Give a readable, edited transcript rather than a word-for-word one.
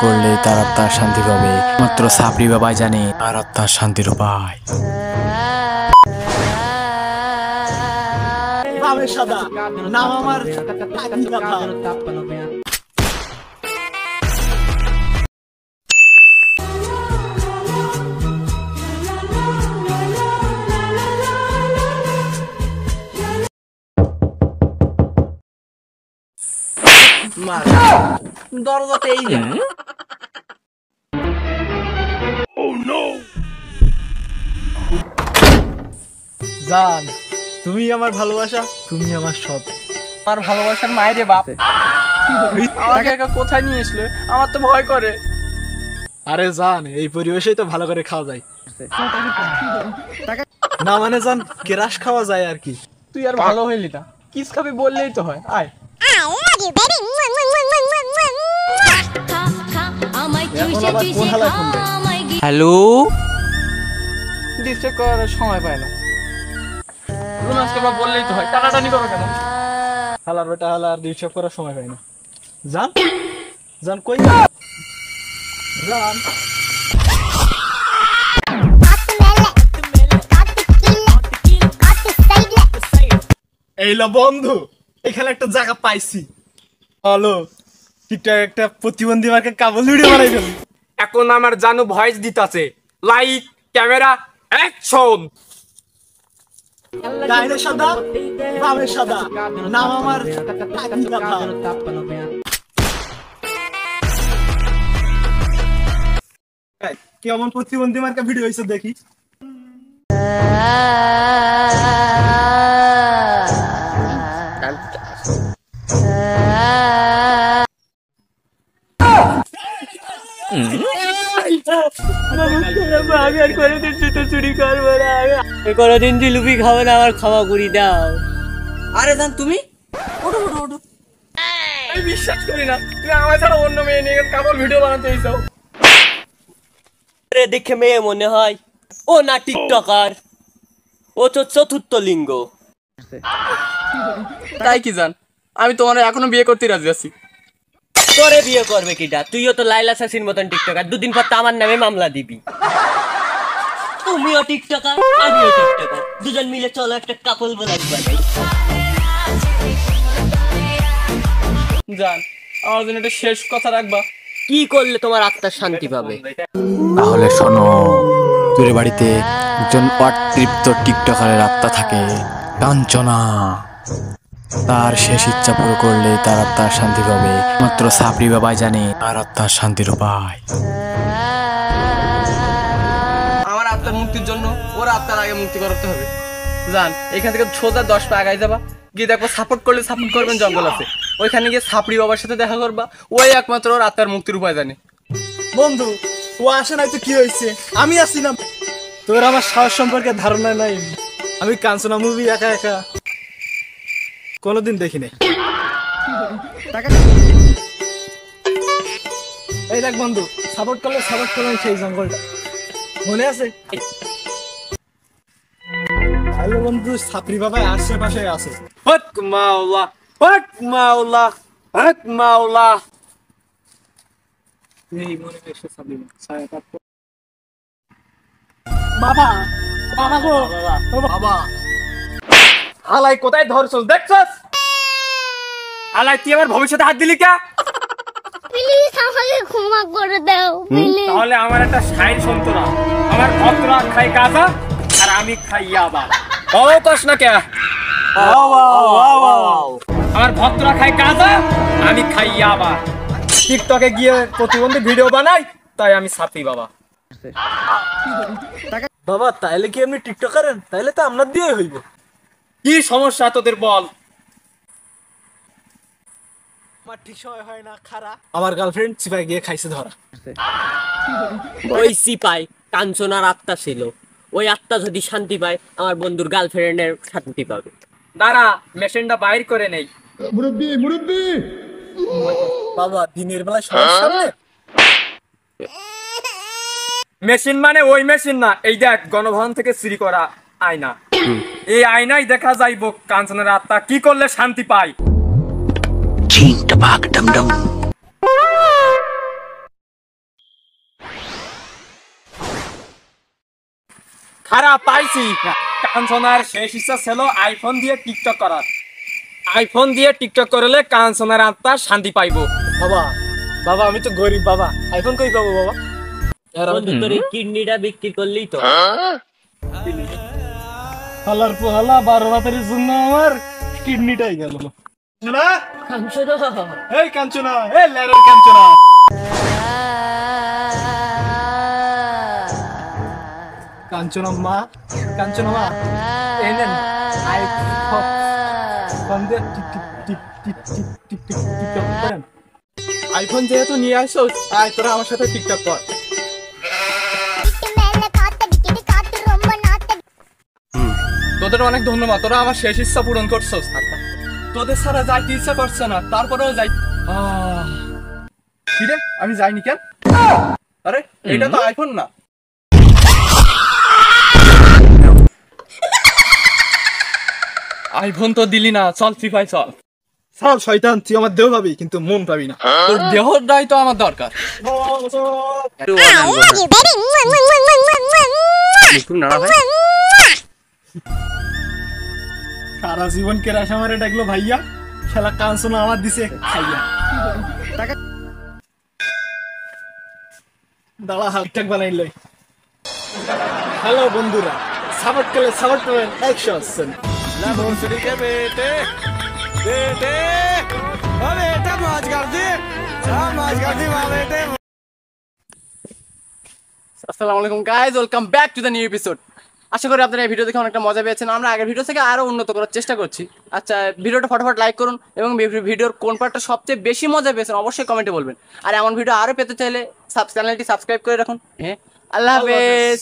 করলে তার আত্মার শান্তি পাবে। মাত্র সাবরি বাবাই জানে তার আত্মার শান্তির উপায়। সাদা নাম আমার দরজাতে এই না। জান, তুমি আমার ভালোবাসা, তুমি আমার সব। আমার ভালোবাসার মায়েরে বাপ আমাকে একা কোথায় নিয়ে আসলে? আমার তো ভয় করে। আরে জান, এই পরিবেশেই তো ভালো করে খাওয়া যায় না, মানে জান কেরাস খাওয়া যায় আর কি। তুই আর ভালো হইলি না, কিস খাবি বললেই তো হয়। আয় হ্যালো, ডিস্টার্ব করার সময় পায় না। আজকে বললেই তো হয়, টানাটানি করো কেন? হালার বেটা হালার ডিস্টার্ব করার সময় পাই না। জান জান কই জান? এইলো বন্ধু, এখানে একটা জায়গা পাইছি। হ্যালো, টিকটক একটা প্রতিবন্ধী মার্কে কাবল ভিডিও বানাই ফেলি। এখন আমার জানু ভয়েস দিতাছে। Light, camera, action. ডাইনে সাদা, বামে সাদা, নাম আমার কেমন প্রতিবন্ধী মার্কা ভিডিও হয়েছে দেখি। কোনদিন জিলুপি খাবো না, আমার ক্ষমা করি দাও। আরে জান তুমি ওঠো ওঠো ওঠো। আমি বিশ্বাস করি না তুমি আমার ছাড়া অন্য মেয়ে নিয়ে কাবল ভিডিও বানাতে চাইছো। দেখে মেয়ে মনে হয়, ও না টিকটকার, ও তো চতুর্থ লিঙ্গ। তাই কি জান, আমি তোমার এখনো বিয়ে করতে রাজি আছি। তোরে বিয়ে করবে কিটা? তুইও তো লাইলা শাসির মতন টিকটকার, দুদিন পর তো আমার নামে মামলা দিবি। তুমিও টিকটকার, আমিও টিকটকার, দুজন মিলে চলো একটা কাপল ব্লগ বানাই। জান, আমার জন্য একটা শেষ কথা রাখবা। কি করলে তোমার আত্মার শান্তি পাবে? তাহলে শোনো, তোর বাড়িতে একজন অতৃপ্ত টিকটকারের আত্মা থাকে, কাঞ্চনা। তার শেষ ইচ্ছা পুরো করলে তার আত্মার শান্তি পাবে। মাত্র সাবরি বাবাই জানে তার আত্মার শান্তির উপায়। আমার আত্মার মুক্তির জন্য ওর আত্মার আগে মুক্তি করতে হবে। জান, এখান থেকে সোজা 10 পা আগাই যাবা, গিয়ে দেখো সাপোর্ট করলে সাপোর্ট করবেন জঙ্গল আছে, ওইখানে গিয়ে সাপড়ি বাবার সাথে দেখা করবা। ওই একমাত্র ওর আত্মার মুক্তির উপায় জানে। বন্ধু, ও আসে নাই তো কি হয়েছে, আমি আসি না। তোর আমার সাহস সম্পর্কে ধারণা নাই। আমি কাঞ্চনা মুভি একা একা কোনোদিন দেখি নাই। এই দেখ বন্ধু, সাপোর্ট করলে সেই জঙ্গলটা মনে আছে? হ্যালো বন্ধু, সাপরি বাবা আশেপাশে আছে। হক মাওলা, হক মাওলা, হক মাওলা। এই মনে এসে সাপরি বাবা, বাবা গো, বাবা। হালাই কোথায় ধরছস দেখছস? হালাই তুই আমার ভবিষ্যতে হাত দিলি কে? প্লিজ আমাকে ক্ষমা করে দাও প্লিজ। তাহলে আমার একটা শাইর শুনতো না। আমার ভক্তরা খাই গাঁজা আর আমি খাই ইয়াবা। ও কস না কে? আমার ভক্তরা খাই গাঁজা, আমি খাই ইয়াবা। টিকটকে গিয়ে প্রতিবন্ধী ভিডিও বানাই, তাই আমি সাপি বাবা। বাবা তাইলে কি এমনি টিকটক করেন? তাইলে তো আপনার দিয়ে হইব। কি সমস্যা তোদের বল? আমার ঠিক সময় হয় না খারা। আমার গার্লফ্রেন্ড চিপায় গিয়ে খাইছে ধরা। ওই সিপাই কাঞ্চনার আত্মা ছিল, ওই আত্মা যদি শান্তি পায়, আমার বন্ধুর গার্লফ্রেন্ডের শান্তি পাবে। দাঁড়া, মেশিনটা বাইর করে নেই। বাবা দিনের বেলায় সবার সামনে মেশিন মানে ওই মেশিন না, এই দেখ গণভবন থেকে চুরি করা আয়না। এই আয়নায় দেখা যাইব কাঞ্চনের আত্মা কি করলে শান্তি পায়। খারাপ পাইছি। কাঞ্চনার শেষ ইচ্ছা ছিল আইফোন দিয়ে টিকটক করার। আইফোন দিয়ে টিকটক করলে কাঞ্চনার আত্মা শান্তি পাইবো। বাবা বাবা আমি তো গরিব বাবা, আইফোন কই পাবো বাবা? বন্ধু তোর এই কিডনিটা বিক্রি করলেই তো। হালার পোহালা 12 রাতের জন্য আমার কিডনিটাই গেল। না কাঞ্চনা এই কাঞ্চনা, এই লেরের কাঞ্চনা। কাঞ্চনা মা, কাঞ্চনা মা এই নেন আইফোন দিয়ে টিকটক করেন। আইফোন যেহেতু নিয়ে আসো, আয় তোরা আমার সাথে টিকটক কর। তোদের অনেক ধন্যবাদ, তোরা আমার শেষ ইচ্ছা পূরণ করছো। তোদের ছাড়া যাইতে ইচ্ছা করছে না, তারপরেও যাই। কি রে আমি যাইনি কেন? আরে এটা তো আইফোন না। আইফোন তো দিলি না, চল ফ্রি ফায়ার চল। চল শয়তান, তুই আমার দেহ পাবি কিন্তু মন পাবি না। তোর দেহটাই তো আমার দরকার। সারা জীবন কেরাস আমারে ডাকলো ভাইয়া, শালা কাঞ্চনা আমার দিছে খাইয়া। দাঁড়া হাকটাক বানাইলে। হ্যালো বন্ধুরা, সাপোর্ট করলে সাপোর্ট করবেন, 100%। আসসালামু আলাইকুম guys, welcome back to the new episode. আশা করি আপনারা এই ভিডিও দেখে অনেকটা মজা পেয়েছেন। আমরা আগের ভিডিও থেকে আরো উন্নত করার চেষ্টা করছি। আচ্ছা, ভিডিওটা ফটাফট লাইক করুন এবং ভিডিওর কোন পার্টটা সবচেয়ে বেশি মজা পেয়েছেন অবশ্যই কমেন্টে বলবেন। আর এমন ভিডিও আরো পেতে চাইলে চ্যানেলটি সাবস্ক্রাইব করে রাখুন। হ্যাঁ, আল্লাহ হাফেজ।